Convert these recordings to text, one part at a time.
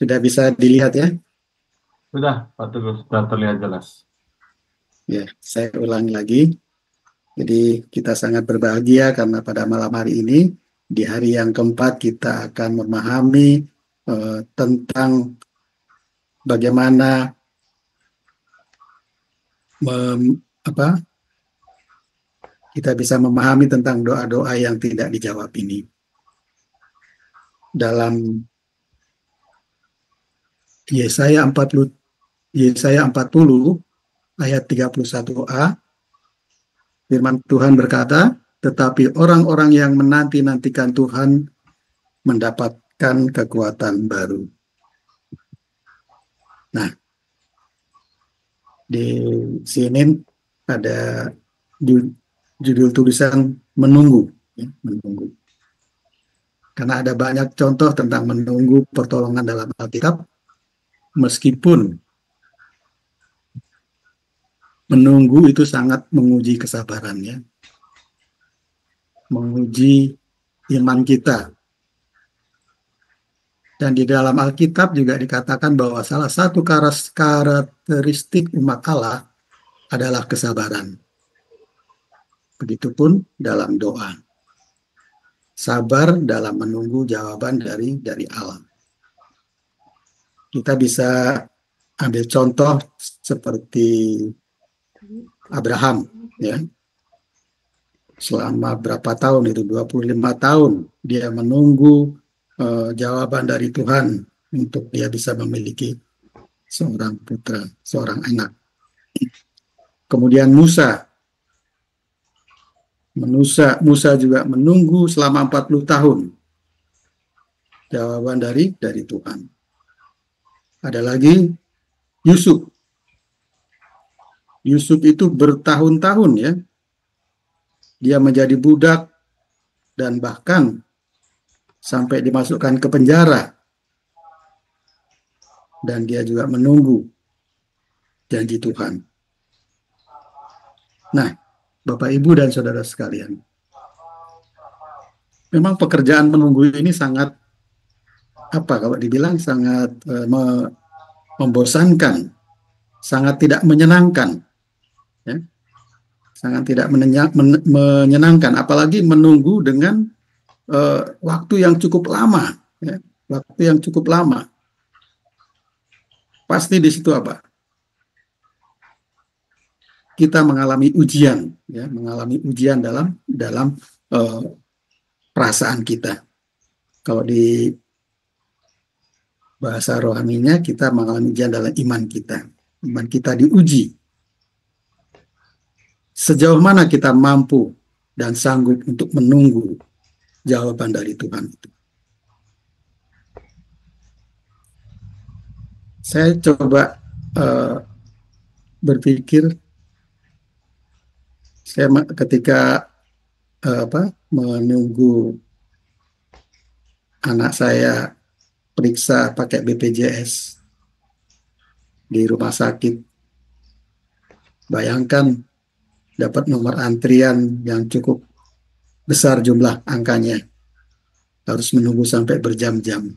Sudah bisa dilihat ya? Sudah, Pak Teguh, sudah terlihat jelas. Ya, saya ulangi lagi. Jadi kita sangat berbahagia karena pada malam hari ini, di hari yang keempat kita akan memahami tentang bagaimana apa, kita bisa memahami tentang doa-doa yang tidak dijawab ini. Dalam Yesaya 40 ayat 31a, firman Tuhan berkata, tetapi orang-orang yang menanti-nantikan Tuhan mendapatkan kekuatan baru. Nah, di sini ada judul tulisan menunggu, ya, menunggu. Karena ada banyak contoh tentang menunggu pertolongan dalam Alkitab, meskipun menunggu itu sangat menguji kesabarannya, menguji iman kita. Dan di dalam Alkitab juga dikatakan bahwa salah satu karakteristik umat Allah adalah kesabaran. Begitupun dalam doa. Sabar dalam menunggu jawaban dari Allah. Kita bisa ambil contoh seperti Abraham, ya. Selama berapa tahun itu? 25 tahun dia menunggu jawaban dari Tuhan untuk dia bisa memiliki seorang putra, seorang anak. Kemudian Musa juga menunggu selama 40 tahun jawaban dari Tuhan. Ada lagi Yusuf. Yusuf itu bertahun-tahun ya. Dia menjadi budak dan bahkan sampai dimasukkan ke penjara. Dan dia juga menunggu janji Tuhan. Nah, Bapak, Ibu, dan saudara sekalian, memang pekerjaan menunggu ini sangat, apa kalau dibilang, sangat membosankan, sangat tidak menyenangkan, ya, sangat tidak menyenangkan, apalagi menunggu dengan waktu yang cukup lama, ya, waktu yang cukup lama. Pasti di situ apa? Kita mengalami ujian, ya, mengalami ujian dalam perasaan kita. Kalau di bahasa rohaninya, kita mengalami ujian dalam iman kita. Iman kita diuji. Sejauh mana kita mampu dan sanggup untuk menunggu jawaban dari Tuhan itu. Saya coba berpikir, saya ketika menunggu anak saya periksa pakai BPJS di rumah sakit, bayangkan dapat nomor antrian yang cukup besar jumlah angkanya, harus menunggu sampai berjam-jam.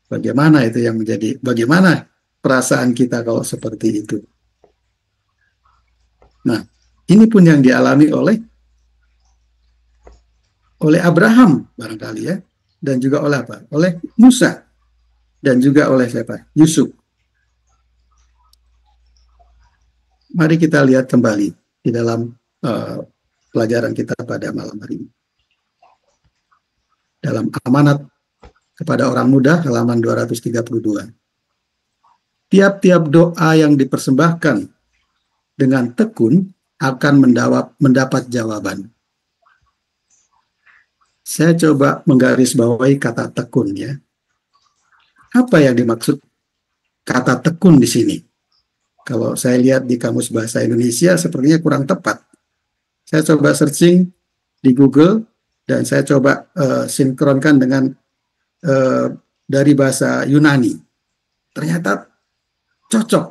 Bagaimana itu yang menjadi, bagaimana perasaan kita kalau seperti itu? Nah, ini pun yang dialami oleh Abraham barangkali, ya, dan juga oleh apa? Oleh Musa, dan juga oleh siapa? Yusuf. Mari kita lihat kembali di dalam pelajaran kita pada malam hari ini. Dalam amanat kepada orang muda, halaman 232. Tiap-tiap doa yang dipersembahkan dengan tekun akan mendapat jawaban. Saya coba menggarisbawahi kata tekun, ya. Apa yang dimaksud kata tekun di sini? Kalau saya lihat di Kamus Bahasa Indonesia sepertinya kurang tepat. Saya coba searching di Google dan saya coba sinkronkan dengan dari bahasa Yunani. Ternyata cocok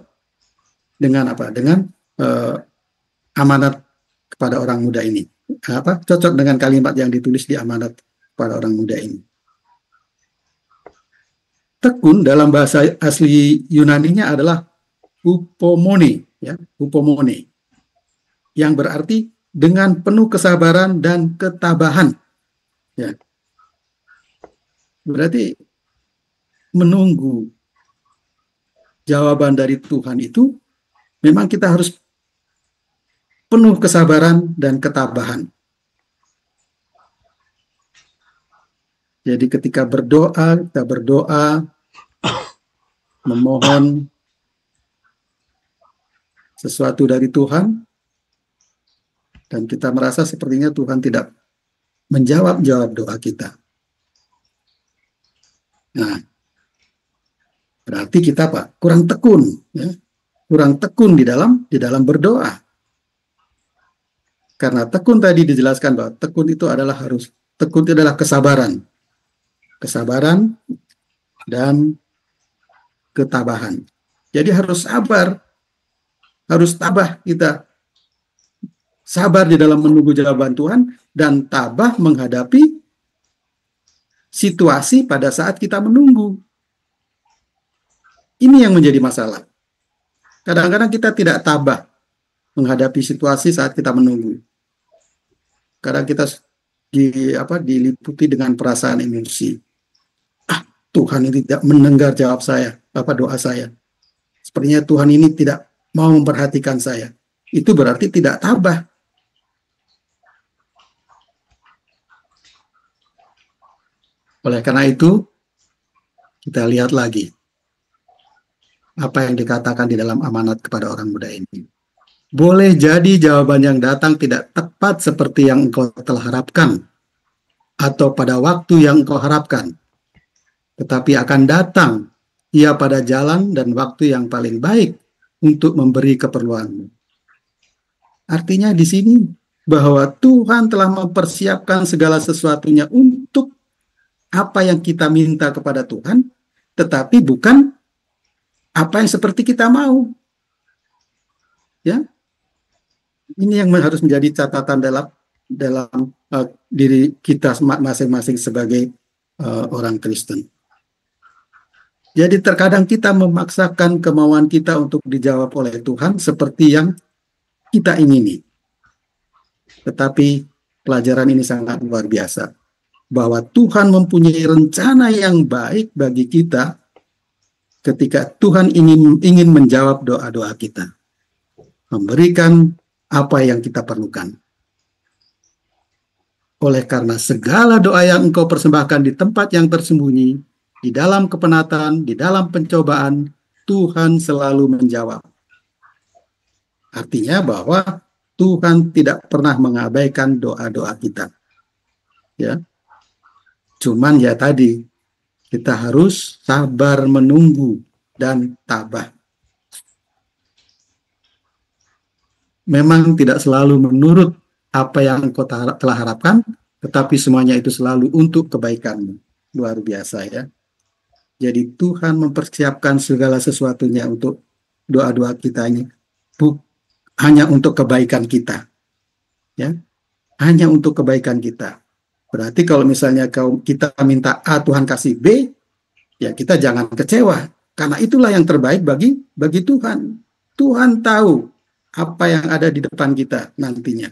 dengan apa? Dengan amanat kepada orang muda ini. Cocok dengan kalimat yang ditulis di amanat kepada orang muda ini. tekun dalam bahasa asli Yunaninya adalah upomone, ya, upomone, yang berarti dengan penuh kesabaran dan ketabahan. Ya. Berarti menunggu jawaban dari Tuhan itu memang kita harus penuh kesabaran dan ketabahan. Jadi ketika berdoa, kita berdoa, memohon sesuatu dari Tuhan, dan kita merasa sepertinya Tuhan tidak menjawab doa kita. Nah, berarti kita kurang tekun, ya? Kurang tekun di dalam berdoa. Karena tekun tadi dijelaskan bahwa tekun itu adalah kesabaran, kesabaran dan ketabahan. Jadi harus sabar, harus tabah kita, sabar di dalam menunggu jawaban Tuhan dan tabah menghadapi situasi pada saat kita menunggu. Ini yang menjadi masalah. Kadang-kadang kita tidak tabah menghadapi situasi saat kita menunggu. Kadang kita diliputi dengan perasaan emosi. Tuhan ini tidak mendengar jawab saya, doa saya. Sepertinya Tuhan ini tidak mau memperhatikan saya. Itu berarti tidak tabah. Oleh karena itu, kita lihat lagi apa yang dikatakan di dalam amanat kepada orang muda ini. Boleh jadi jawaban yang datang tidak tepat seperti yang engkau telah harapkan atau pada waktu yang engkau harapkan, tetapi akan datang ia pada jalan dan waktu yang paling baik untuk memberi keperluanmu. Artinya di sini bahwa Tuhan telah mempersiapkan segala sesuatunya untuk apa yang kita minta kepada Tuhan, tetapi bukan apa yang seperti kita mau. Ya, ini yang harus menjadi catatan dalam diri kita masing-masing sebagai orang Kristen. Jadi terkadang kita memaksakan kemauan kita untuk dijawab oleh Tuhan seperti yang kita ingini. Tetapi pelajaran ini sangat luar biasa. Bahwa Tuhan mempunyai rencana yang baik bagi kita ketika Tuhan ingin menjawab doa-doa kita. Memberikan apa yang kita perlukan. Oleh karena segala doa yang engkau persembahkan di tempat yang tersembunyi, di dalam kepenatan, di dalam pencobaan, Tuhan selalu menjawab. Artinya bahwa Tuhan tidak pernah mengabaikan doa-doa kita. Ya. Cuman ya tadi, kita harus sabar menunggu dan tabah. Memang tidak selalu menurut apa yang engkau telah harapkan, tetapi semuanya itu selalu untuk kebaikanmu. Luar biasa ya. Jadi Tuhan mempersiapkan segala sesuatunya untuk doa-doa kita ini, hanya untuk kebaikan kita. Ya, hanya untuk kebaikan kita. Berarti kalau misalnya kita minta A, Tuhan kasih B, ya kita jangan kecewa. Karena itulah yang terbaik bagi Tuhan. Tuhan tahu apa yang ada di depan kita nantinya.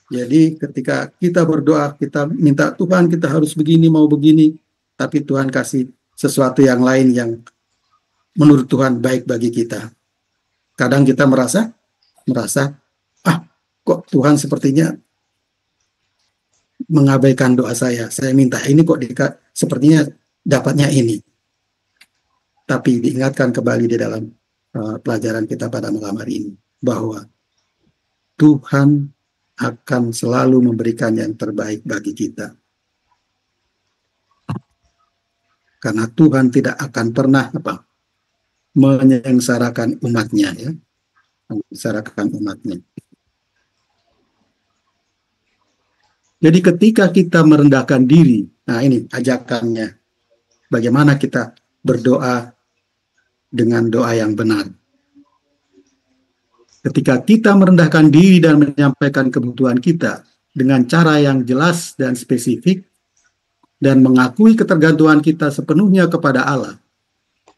Jadi ketika kita berdoa, kita minta Tuhan kita harus begini, mau begini, tapi Tuhan kasih sesuatu yang lain yang menurut Tuhan baik bagi kita. Kadang kita merasa, kok Tuhan sepertinya mengabaikan doa saya. Saya minta ini kok sepertinya dapatnya ini. Tapi diingatkan kembali di dalam pelajaran kita pada malam hari ini, bahwa Tuhan akan selalu memberikan yang terbaik bagi kita. Karena Tuhan tidak akan pernah menyengsarakan umatnya, ya, menyengsarakan umatnya. Jadi ketika kita merendahkan diri, nah ini ajakannya, bagaimana kita berdoa dengan doa yang benar. Ketika kita merendahkan diri dan menyampaikan kebutuhan kita dengan cara yang jelas dan spesifik, dan mengakui ketergantungan kita sepenuhnya kepada Allah,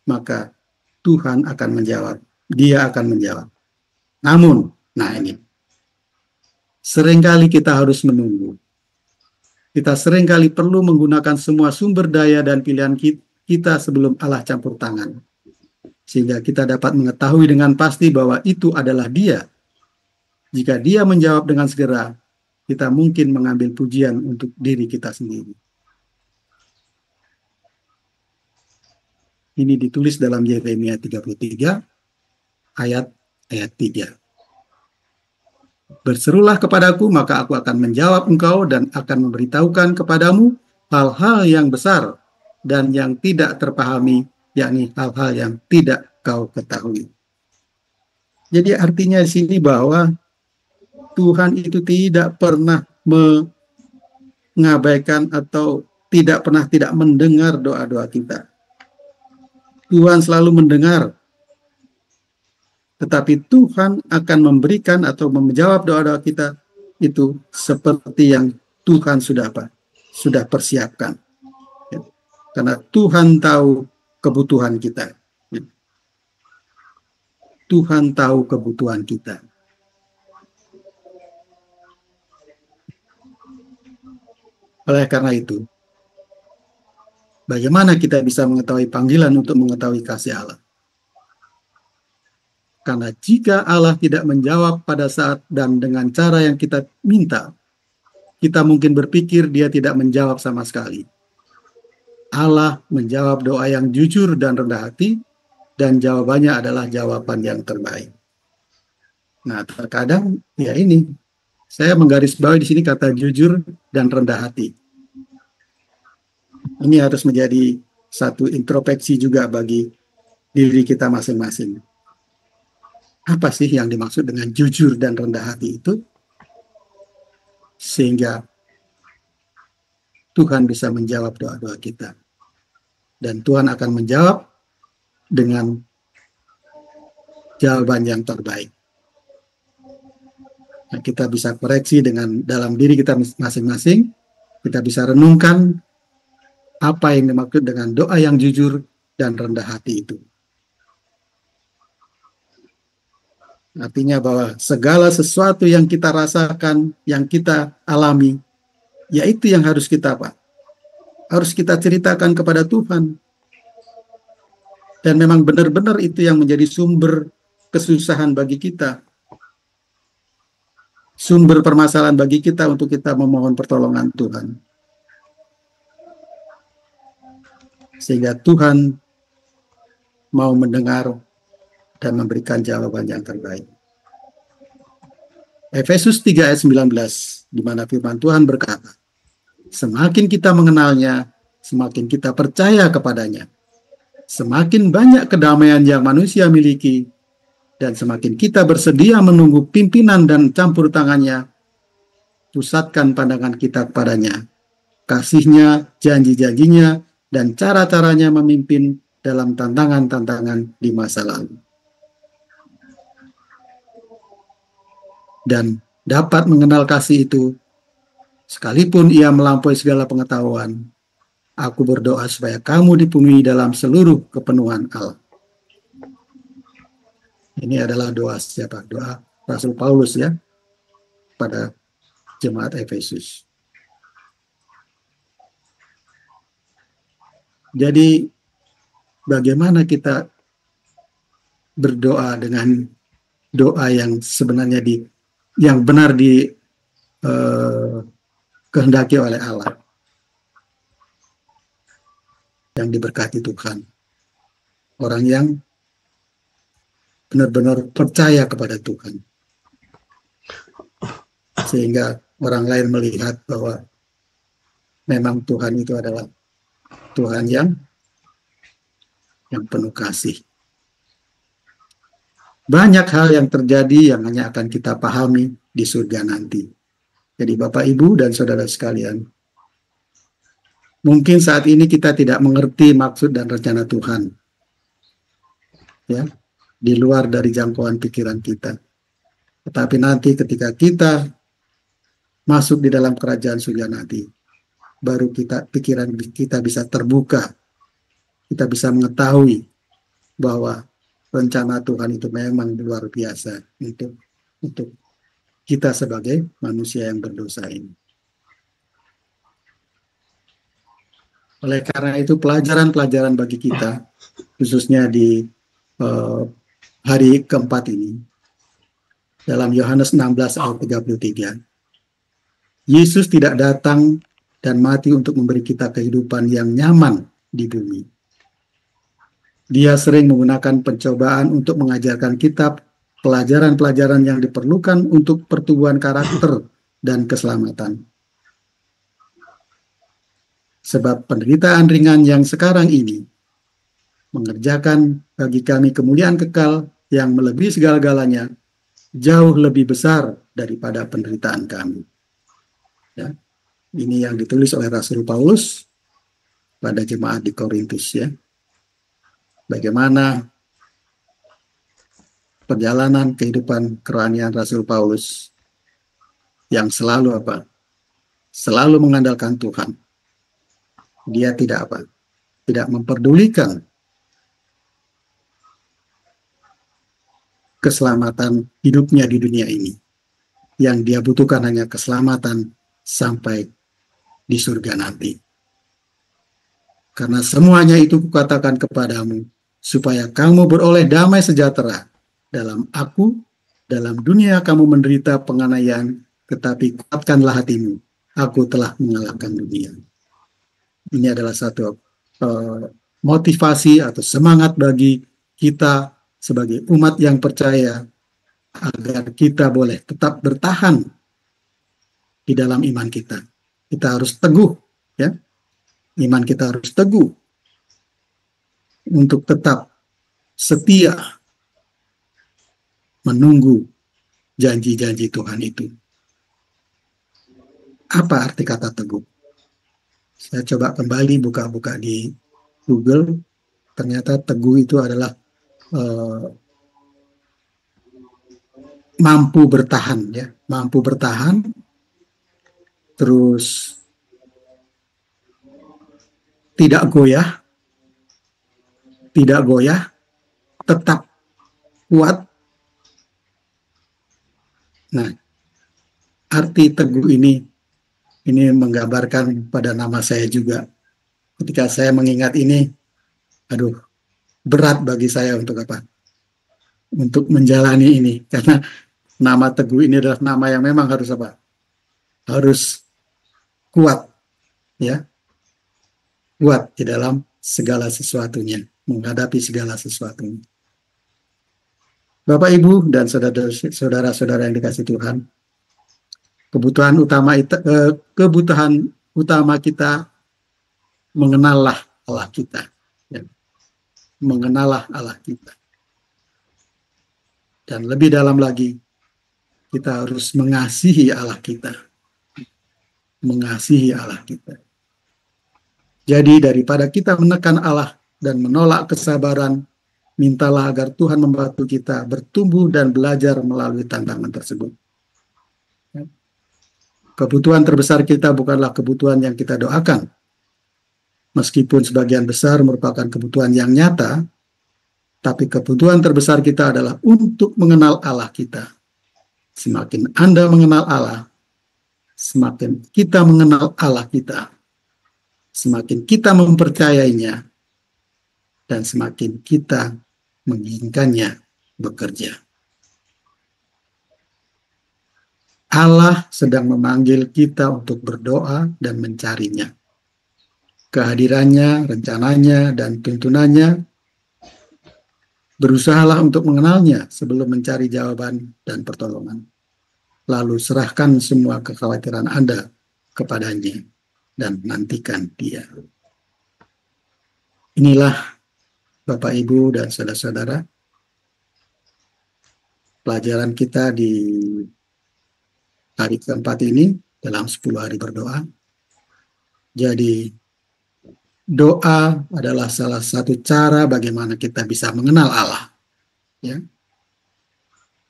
maka Tuhan akan menjawab. Dia akan menjawab. Namun, nah ini, seringkali kita harus menunggu. Kita seringkali perlu menggunakan semua sumber daya dan pilihan kita sebelum Allah campur tangan. Sehingga kita dapat mengetahui dengan pasti bahwa itu adalah Dia. Jika Dia menjawab dengan segera, kita mungkin mengambil pujian untuk diri kita sendiri. Ini ditulis dalam Yeremia 33 ayat 3. Berserulah kepadaku, maka aku akan menjawab engkau dan akan memberitahukan kepadamu hal-hal yang besar dan yang tidak terpahami, yakni hal-hal yang tidak kau ketahui. Jadi artinya di sini bahwa Tuhan itu tidak pernah mengabaikan atau tidak pernah tidak mendengar doa-doa kita. Tuhan selalu mendengar, tetapi Tuhan akan memberikan atau menjawab doa-doa kita itu seperti yang Tuhan sudah persiapkan. Ya. Karena Tuhan tahu kebutuhan kita. Ya. Tuhan tahu kebutuhan kita. Oleh karena itu, bagaimana kita bisa mengetahui panggilan untuk mengetahui kasih Allah? Karena jika Allah tidak menjawab pada saat dan dengan cara yang kita minta, kita mungkin berpikir Dia tidak menjawab sama sekali. Allah menjawab doa yang jujur dan rendah hati, dan jawabannya adalah jawaban yang terbaik. Nah, terkadang ya ini, saya menggarisbawahi di sini kata jujur dan rendah hati. Ini harus menjadi satu introspeksi juga bagi diri kita masing-masing. Apa sih yang dimaksud dengan jujur dan rendah hati itu? Sehingga Tuhan bisa menjawab doa-doa kita. Dan Tuhan akan menjawab dengan jawaban yang terbaik. Nah, kita bisa koreksi dengan dalam diri kita masing-masing. Kita bisa renungkan apa yang dimaksud dengan doa yang jujur dan rendah hati itu. Artinya bahwa segala sesuatu yang kita rasakan, yang kita alami, yaitu yang harus kita harus kita ceritakan kepada Tuhan. Dan memang benar-benar itu yang menjadi sumber kesusahan bagi kita. Sumber permasalahan bagi kita untuk kita memohon pertolongan Tuhan. Sehingga Tuhan mau mendengar dan memberikan jawaban yang terbaik. Efesus 3 ayat 19, di mana firman Tuhan berkata, semakin kita mengenalnya, semakin kita percaya kepadanya. Semakin banyak kedamaian yang manusia miliki, dan semakin kita bersedia menunggu pimpinan dan campur tangannya, pusatkan pandangan kita kepadanya, kasihnya, janji-janjinya, dan cara-caranya memimpin dalam tantangan-tantangan di masa lalu. Dan dapat mengenal kasih itu, sekalipun ia melampaui segala pengetahuan, aku berdoa supaya kamu dipenuhi dalam seluruh kepenuhan Allah. Ini adalah doa siapa? Doa Rasul Paulus ya, pada jemaat Efesus. Jadi bagaimana kita berdoa dengan doa yang sebenarnya yang benar kehendaki oleh Allah, yang diberkati Tuhan, orang yang benar-benar percaya kepada Tuhan, sehingga orang lain melihat bahwa memang Tuhan itu adalah Tuhan yang penuh kasih. Banyak hal yang terjadi yang hanya akan kita pahami di surga nanti. Jadi Bapak, Ibu, dan saudara sekalian, mungkin saat ini kita tidak mengerti maksud dan rencana Tuhan. Ya, di luar dari jangkauan pikiran kita. Tetapi nanti ketika kita masuk di dalam kerajaan surga nanti, baru pikiran kita bisa terbuka, kita bisa mengetahui bahwa rencana Tuhan itu memang luar biasa untuk kita sebagai manusia yang berdosa ini. Oleh karena itu pelajaran-pelajaran bagi kita, khususnya di hari keempat ini, dalam Yohanes 16 ayat 33, Yesus tidak datang dan mati untuk memberi kita kehidupan yang nyaman di bumi. Dia sering menggunakan pencobaan untuk mengajarkan kita pelajaran-pelajaran yang diperlukan untuk pertumbuhan karakter dan keselamatan. Sebab penderitaan ringan yang sekarang ini mengerjakan bagi kami kemuliaan kekal yang melebihi segala-galanya, jauh lebih besar daripada penderitaan kami. Ya. Ini yang ditulis oleh Rasul Paulus pada jemaat di Korintus, ya. Bagaimana perjalanan kehidupan kerohanian Rasul Paulus yang selalu selalu mengandalkan Tuhan. Dia tidak memperdulikan keselamatan hidupnya di dunia ini. Yang dia butuhkan hanya keselamatan sampai di surga nanti. Karena semuanya itu kukatakan kepadamu, supaya kamu beroleh damai sejahtera dalam aku. Dalam dunia kamu menderita penganiayaan, tetapi kuatkanlah hatimu, aku telah mengalahkan dunia. Ini adalah satu motivasi atau semangat bagi kita sebagai umat yang percaya, agar kita boleh tetap bertahan di dalam iman kita. Kita harus teguh, ya. Iman kita harus teguh untuk tetap setia menunggu janji-janji Tuhan itu. Apa arti kata teguh? Saya coba kembali buka-buka di Google. Ternyata teguh itu adalah mampu bertahan, ya, mampu bertahan, terus tidak goyah, tetap kuat. Nah, arti teguh ini menggambarkan pada nama saya juga. Ketika saya mengingat ini, berat bagi saya untuk untuk menjalani ini, karena nama teguh ini adalah nama yang memang harus harus kuat, ya, kuat di dalam segala sesuatunya, menghadapi segala sesuatunya. Bapak, Ibu, dan saudara-saudara yang dikasihi Tuhan, kebutuhan utama kita mengenallah Allah kita, ya. Mengenallah Allah kita. Dan lebih dalam lagi, kita harus mengasihi Allah kita. Mengasihi Allah kita. Jadi daripada kita menekan Allah dan menolak kesabaran, mintalah agar Tuhan membantu kita bertumbuh dan belajar melalui tantangan tersebut. Kebutuhan terbesar kita bukanlah kebutuhan yang kita doakan. Meskipun sebagian besar merupakan kebutuhan yang nyata, tapi kebutuhan terbesar kita adalah untuk mengenal Allah kita. Semakin Anda mengenal Allah, semakin kita mengenal Allah kita, semakin kita mempercayainya, dan semakin kita menginginkannya bekerja. Allah sedang memanggil kita untuk berdoa dan mencarinya. Kehadirannya, rencananya, dan tuntunannya. Berusahalah untuk mengenalnya sebelum mencari jawaban dan pertolongan. Lalu serahkan semua kekhawatiran Anda kepadanya dan nantikan Dia. Inilah Bapak, Ibu, dan saudara-saudara, pelajaran kita di hari keempat ini dalam 10 hari berdoa. Jadi doa adalah salah satu cara bagaimana kita bisa mengenal Allah, ya,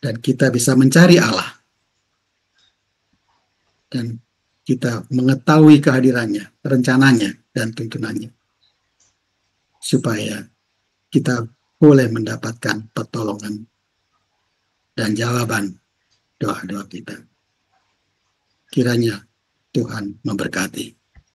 dan kita bisa mencari Allah. Dan kita mengetahui kehadirannya, rencananya, dan tuntunannya. Supaya kita boleh mendapatkan pertolongan dan jawaban doa-doa kita. Kiranya Tuhan memberkati.